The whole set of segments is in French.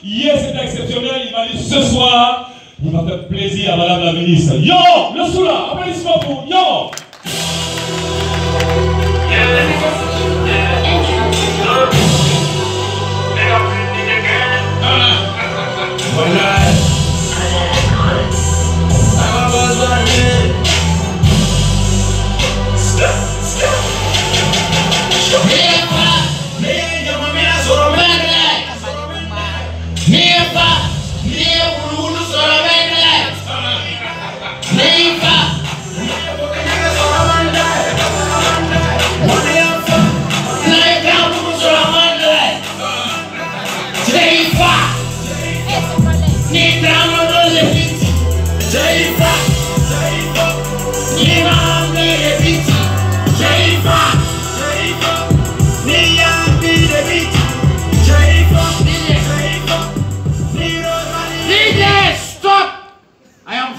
Hier c'était exceptionnel, il m'a dit ce soir, il va faire plaisir à madame la ministre. Yo, le Soula, applaudissements pour Yo.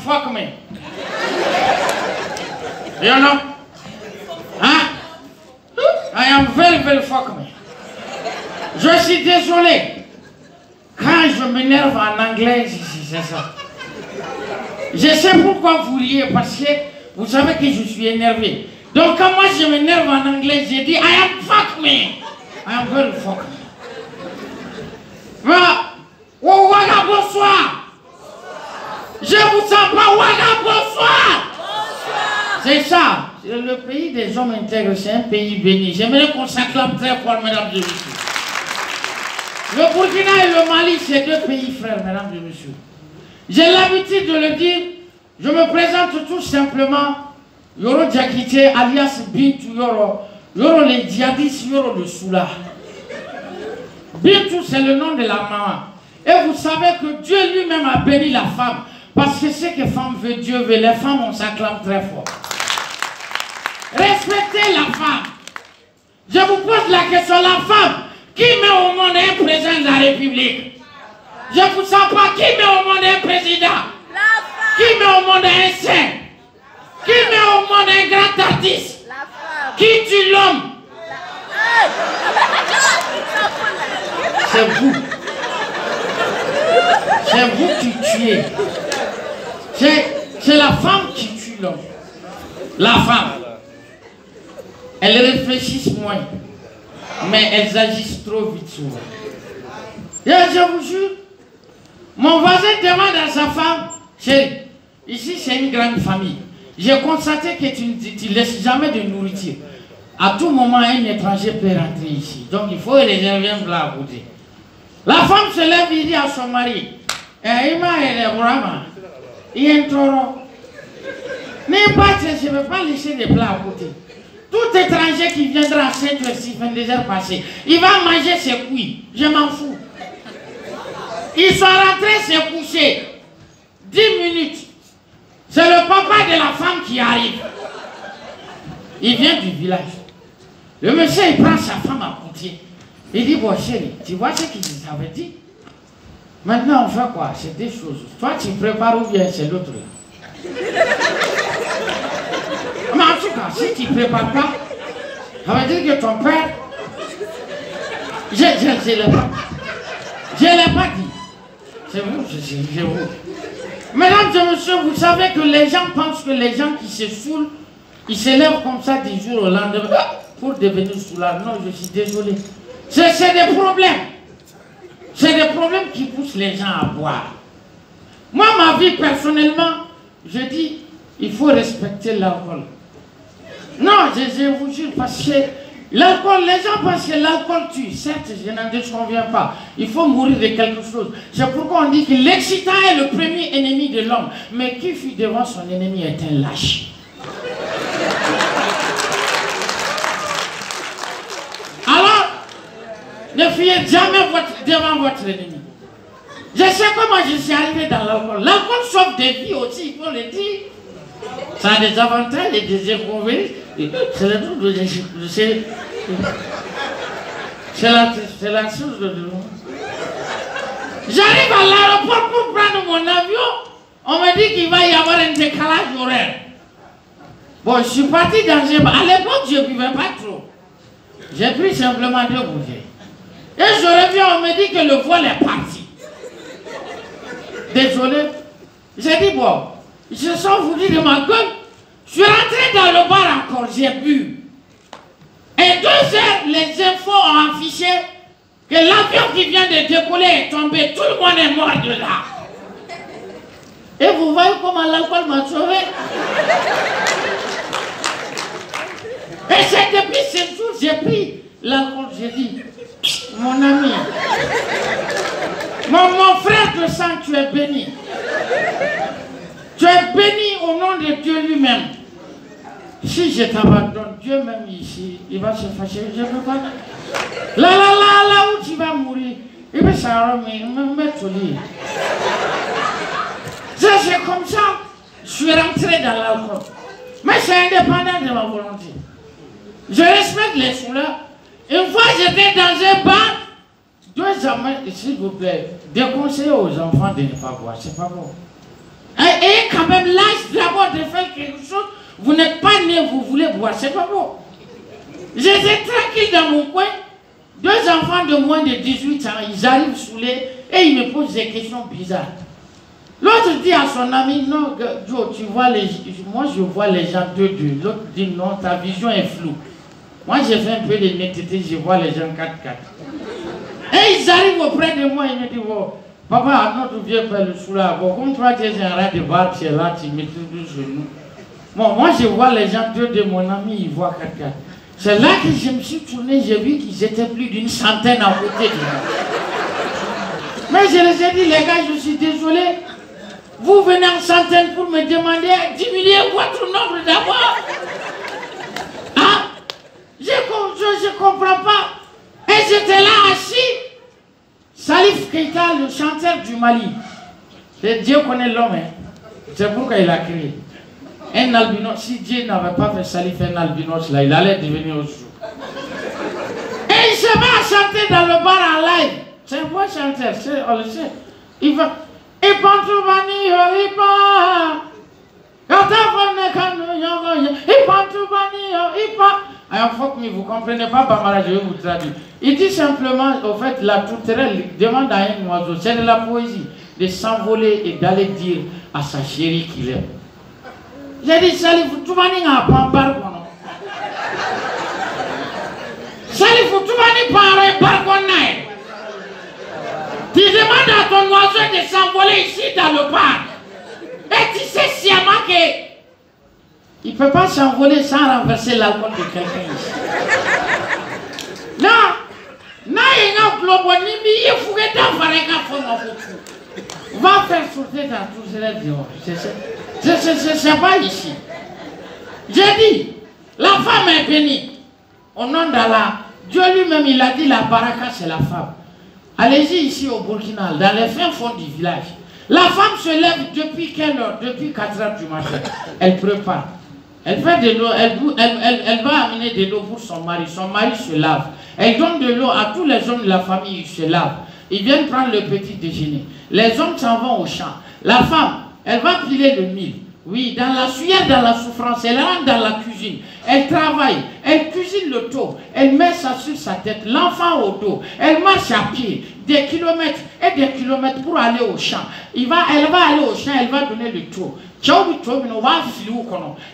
Fuck me. You know? Hein? I am very, very fuck me. Je suis désolé. Quand je m'énerve en anglais, c'est ça. Je sais pourquoi vous riez, parce que vous savez que je suis énervé. Donc quand moi je m'énerve en anglais, je dis I am fuck me. I am very fuck me. Ouaga, bonsoir. Je vous sens pas, Ouaga, bonsoir. Bonsoir. C'est ça. Le pays des hommes intègres, c'est un pays béni. J'aimerais qu'on s'acclame très fort, mesdames et messieurs. Le Burkina et le Mali, c'est deux pays frères, mesdames et messieurs. J'ai l'habitude de le dire. Je me présente tout simplement. Yoro Diakite, alias Bintou Yoro. Yoro les djihadistes, Yoro le Soula. Bintou, c'est le nom de la maman. Et vous savez que Dieu lui-même a béni la femme. Parce que ce que femme veut, Dieu veut. Les femmes, on s'acclame très fort. Respectez la femme. Je vous pose la question, la femme, qui met au monde un président de la République? Je ne vous sens pas, qui met au monde un président? La femme. Qui met au monde un saint? Qui met au monde un grand artiste? La femme. Qui tue l'homme? C'est vous. C'est vous qui tuez. C'est la femme qui tue l'homme. La femme. Elles réfléchissent moins. Mais elles agissent trop vite souvent. Et je vous jure, mon voisin demande à sa femme, chérie, ici c'est une grande famille. J'ai constaté que tu ne laisses jamais de nourriture. À tout moment, un étranger peut rentrer ici. Donc il faut réserver un plat à goûter. La femme se lève et dit à son mari, je ne veux pas laisser des plats à côté. Tout étranger qui viendra à 7 h 6, 22 heures passées, il va manger ses couilles. Je m'en fous. Ils sont rentrés se coucher. 10 minutes. C'est le papa de la femme qui arrive. Il vient du village. Le monsieur, il prend sa femme à côté. Il dit, bon chérie, tu vois ce qu'il avait dit? Maintenant, on fait quoi? C'est des choses. Toi, tu prépares ou bien c'est l'autre là? Mais en tout cas, si tu ne prépares pas, ça veut dire que ton père... Je ne l'ai pas dit. C'est vous, c'est vous. Mesdames et messieurs, vous savez que les gens pensent que les gens qui se saoulent, ils se lèvent comme ça du jour au lendemain pour devenir soulards. Non, je suis désolé. C'est des problèmes. C'est des problèmes qui poussent les gens à boire. Moi, ma vie, personnellement, je dis, il faut respecter l'alcool. Non, je vous jure, parce que l'alcool, les gens pensent que l'alcool tue. Certes, je n'en déconviens pas. Il faut mourir de quelque chose. C'est pourquoi on dit que l'excitant est le premier ennemi de l'homme. Mais qui fut devant son ennemi est un lâche. Alors, ne fuyez jamais devant votre ennemi. Je sais comment je suis arrivé dans l'alcool. L'alcool sauve des vies aussi, il faut le dire. Ça a des avantages et des inconvénients. C'est le truc de... C'est la chose de... J'arrive à l'aéroport pour prendre mon avion. On me dit qu'il va y avoir un décalage horaire. Bon, je suis parti dans un... À l'époque, je ne buvais pas trop. J'ai pris simplement 2 bouteilles. Et je reviens, on me dit que le vol est parti. désolé. J'ai dit, bon, je sens vous dire de ma gueule. Je suis rentré dans le bar encore, j'ai bu. Et 2 heures, les infos ont affiché que l'avion qui vient de décoller est tombé. Tout le monde est mort de là. Et vous voyez comment l'alcool m'a sauvé. Et c'est depuis ce jour, j'ai pris l'alcool, j'ai dit, mon ami, mon frère de sang, tu es béni. Tu es béni au nom de Dieu lui-même. Si je t'abandonne, Dieu même ici, il va se fâcher. Je ne peux pas. Là où tu vas mourir, il va s'arrêter, me mettre au lit. C'est comme ça, je suis rentré dans l'alcool. Mais c'est indépendant de ma volonté. Je respecte les souleurs. Une fois, j'étais dans un bar. 2 amants, s'il vous plaît, déconseillez aux enfants de ne pas boire. C'est pas bon. Et quand même, l'âge d'abord de faire quelque chose, vous n'êtes pas né, vous voulez boire. C'est pas bon. J'étais tranquille dans mon coin. 2 enfants de moins de 18 ans, ils arrivent saoulés et ils me posent des questions bizarres. L'autre dit à son ami, non, Joe, tu vois moi je vois les gens 2-2. L'autre dit, non, ta vision est floue. Moi j'ai fait un peu de netteté, je vois les gens 4-4. Et ils arrivent auprès de moi, ils me disent, oh, papa, notre vieux père le soula, bon, comme toi tu es un rat de bar, tu es là, tu maîtrises le genou. Bon, moi je vois les gens 2-2, mon ami, il voit 4-4. C'est là que je me suis tourné, j'ai vu qu'ils étaient plus d'une centaine à côté de moi. Mais je les ai dit, les gars, je suis désolé. Vous venez en centaines pour me demander à diminuer votre nombre d'abord. Hein? Je ne comprends pas. Et j'étais là assis. Salif Keita, le chanteur du Mali. Dieu connaît l'homme. Hein? C'est pourquoi il a créé. Un albinos, si Dieu n'avait pas fait Salif un albinos, là, il allait devenir au jour. Et il se met à chanter dans le bar en live. C'est un bon chanteur, on le sait. Il va... Et Pantubani, il pas. Alors, faut que vous ne comprenez pas, Bamara, je vais vous traduire. Il dit simplement, au fait, la tourterelle demande à un oiseau, c'est de la poésie, de s'envoler et d'aller dire à sa chérie qu'il aime. J'ai dit, Salif, tu vas n'y avoir pas un bargon. Salif, tu vas n'y pas un bargon. Tu demandes à ton oiseau de s'envoler ici dans le parc. Et tu sais sciemment qu'il ne peut pas s'envoler sans renverser l'alcool de quelqu'un ici. Non, non, il y a un globe, il faut que tu aies va faire sauter dans tous les dehors. C'est pas ici. J'ai dit, la femme est bénie. Au nom d'Allah, Dieu lui-même, il a dit la baraka, c'est la femme. Allez-y ici au Burkina, dans les fins fonds du village. La femme se lève depuis quelle heure? Depuis 4 h du matin. Elle prépare. Elle fait de l'eau, elle va amener de l'eau pour son mari. Son mari se lave. Elle donne de l'eau à tous les hommes de la famille, ils se lavent. Ils viennent prendre le petit déjeuner. Les hommes s'en vont au champ. La femme, elle va piler le mil. Oui, dans la sueur, dans la souffrance, elle rentre dans la cuisine, elle travaille, elle cuisine le taux, elle met ça sur sa tête, l'enfant au dos, elle marche à pied, des kilomètres et des kilomètres pour aller au champ. Elle va aller au champ, elle va donner le taux.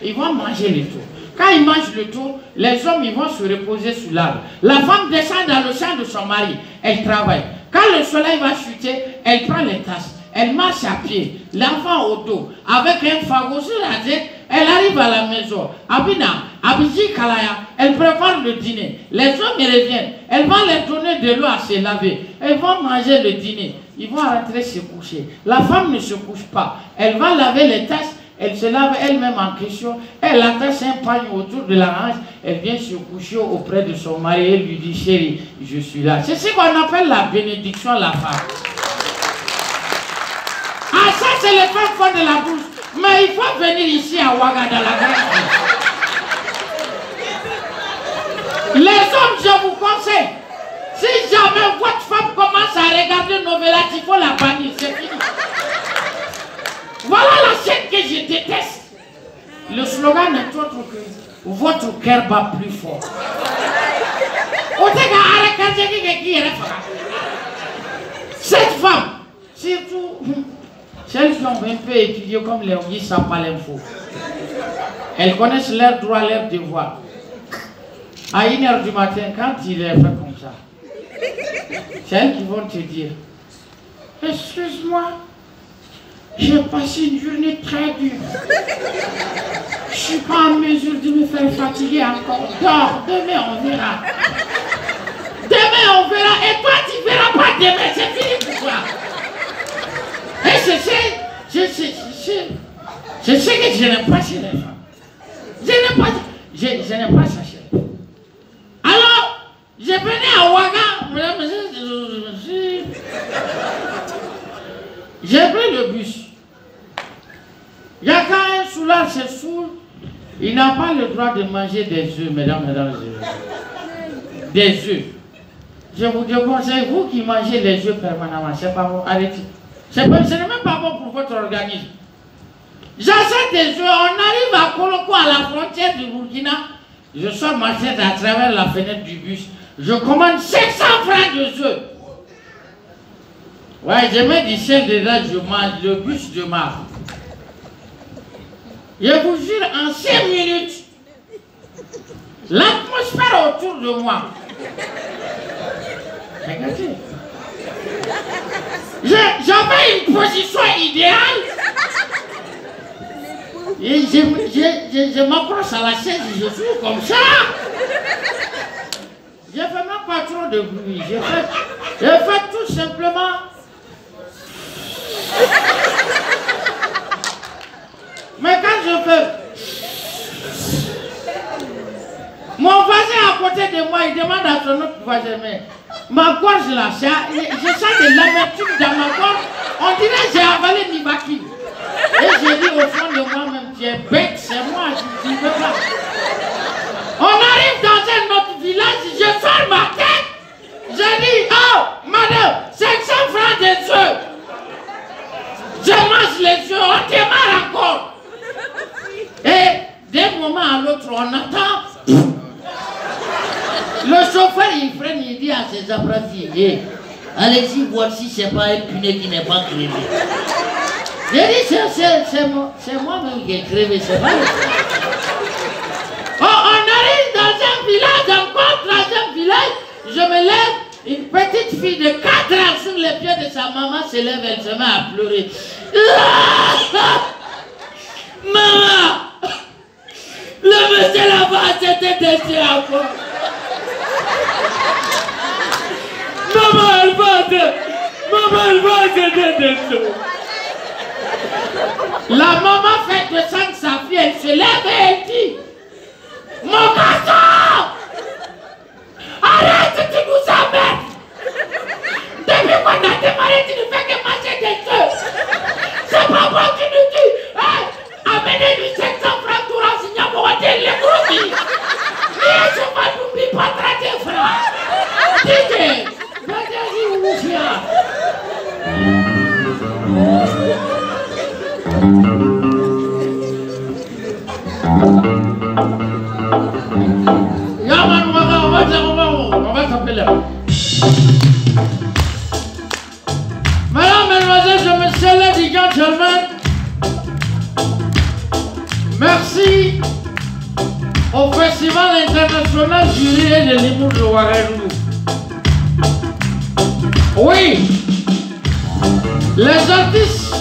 Ils vont manger le taux. Quand ils mangent le taux, les hommes ils vont se reposer sur l'arbre. La femme descend dans le champ de son mari, elle travaille. Quand le soleil va chuter, elle prend les tasses. Elle marche à pied, l'enfant au dos, avec un fagot sur la tête, elle arrive à la maison. Abina, Abidji Kalaya, elle prépare le dîner. Les hommes ils reviennent, elle va leur donner de l'eau à se laver. Elles vont manger le dîner, ils vont rentrer se coucher. La femme ne se couche pas, elle va laver les tasses, elle se lave elle-même en question, elle attache un pagne autour de la hanche, elle vient se coucher auprès de son mari et lui dit, chérie, je suis là. C'est ce qu'on appelle la bénédiction à la femme. Ah, ça c'est le fin fond de la bouche. Mais il faut venir ici à Ouaga dans la grande ville. Les hommes, je vous conseille, si jamais votre femme commence à regarder Novelas, il faut la bannir, c'est fini. Voilà la chaîne que je déteste. Le slogan est autre que votre cœur bat plus fort. Cette femme, surtout, qui ont un peu étudié comme les Ougis, ça pas l'info. Elles connaissent leurs droits, leurs devoirs. À 1h du matin, quand il est fait comme ça, c'est elles qui vont te dire, excuse-moi, j'ai passé une journée très dure. Je ne suis pas en mesure de me faire fatiguer encore. Dors, demain on verra. Demain on verra. Et toi tu ne verras pas demain, c'est fini pour toi. Et c'est ce que je n'aime pas chez les femmes. Je n'aime pas ça chez les femmes. Alors, je venais à Ouaga, j'ai pris le bus. Il y a quand un soulard se saoule, il n'a pas le droit de manger des œufs, mesdames, des œufs. Je vous déconseille, vous qui mangez les œufs permanemment, c'est pas bon, arrêtez. Ce n'est même pas bon pour votre organisme. J'achète des œufs, on arrive à Koloko, à la frontière du Burkina. Je sors ma tête à travers la fenêtre du bus. Je commande 500 francs de œufs. Ouais, je mets du sel dedans, je mange le bus de marre. Je vous jure, en 5 minutes, l'atmosphère autour de moi. Regardez. J'avais une position idéale. Et je m'approche à la chaise, je suis comme ça. Je ne fais même pas trop de bruit. Je fais tout simplement. Mais quand je fais. Mon voisin à côté de moi, il demande à son autre voisin, mais ma gorge là, je sens de l'amertume dans ma gorge. On dirait que j'ai avalé Nibaki. Et j'ai dit au fond de moi-même, tu es bête, c'est moi, je ne veux pas. On arrive dans un autre village, je ferme ma tête. Je dis, oh, madame, 500 francs des œufs. Je mange les œufs, on démarre encore. Et d'un moment à l'autre, on attend. Le chauffeur, il freine, il dit à ses apprentis, hey, allez-y voir si c'est pas un punet qui n'est pas crevé. J'ai dit, c'est moi-même qui ai crevé, c'est vrai. Oh, on arrive dans un village, encore troisième village, je me lève, une petite fille de 4 ans sur les pieds de sa maman se lève, elle se met à pleurer. Maman, le monsieur là-bas s'était déçu encore. Maman, elle va s'était déçu. La maman fait descendre sa fille, elle se lève et elle dit, mon garçon, arrête, tu nous emmerdes. Depuis qu'on a démarré, tu ne fais que manger des œufs. C'est pas bon, tu nous dis, hey, amenez-lui 500 francs pour enseigner à mon hôtel, les gros filles. Mais je ne n'oublie pas 30 francs. Dis-le, vas-y, où viens. Yaman, on va s'appeler. Mesdames, Mesdemoiselles, Messieurs, ladies, gentlemen, merci au Festival international du riz et de l'humour de Ouagadougou. Oui, les artistes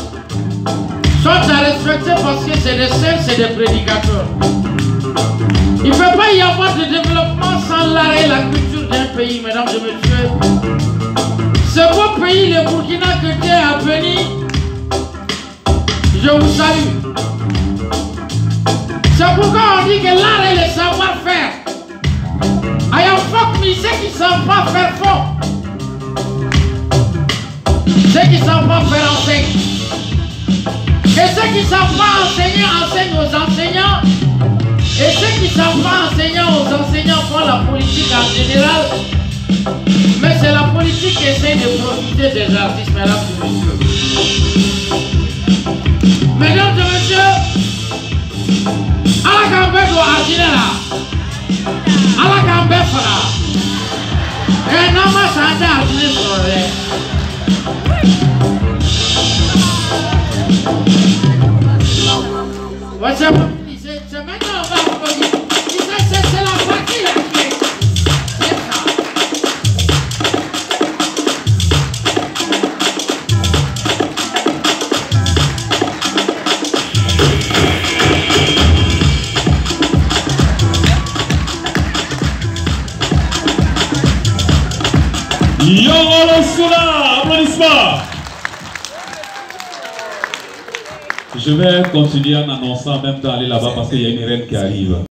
sont à respecter parce que c'est des saints, c'est des prédicateurs. Il ne peut pas y avoir de développement sans l'art et la culture d'un pays, mesdames et messieurs. Ce beau pays, le Burkina, que Dieu a béni, je vous salue. C'est pourquoi on dit que l'art est le savoir-faire. Ayant fort, mais ceux qui ne savent pas faire fort. Ceux qui ne savent pas faire enseignent. Et ceux qui ne savent pas enseigner, enseignent aux enseignants. Et ceux qui ne savent pas enseigner aux enseignants font la politique en général. Mais c'est la politique qui essaie de profiter des artistes, mesdames et messieurs. Mesdames et messieurs, à la campagne de Arginera, à la campagne Fara, et non, moi, ça a été Arginera. c'est maintenant on va applaudir. C'est la partie là qui est. C'est ça. Yoro Losula, applaudissements. Je vais continuer en annonçant en même temps aller là-bas parce qu'il y a une reine qui arrive.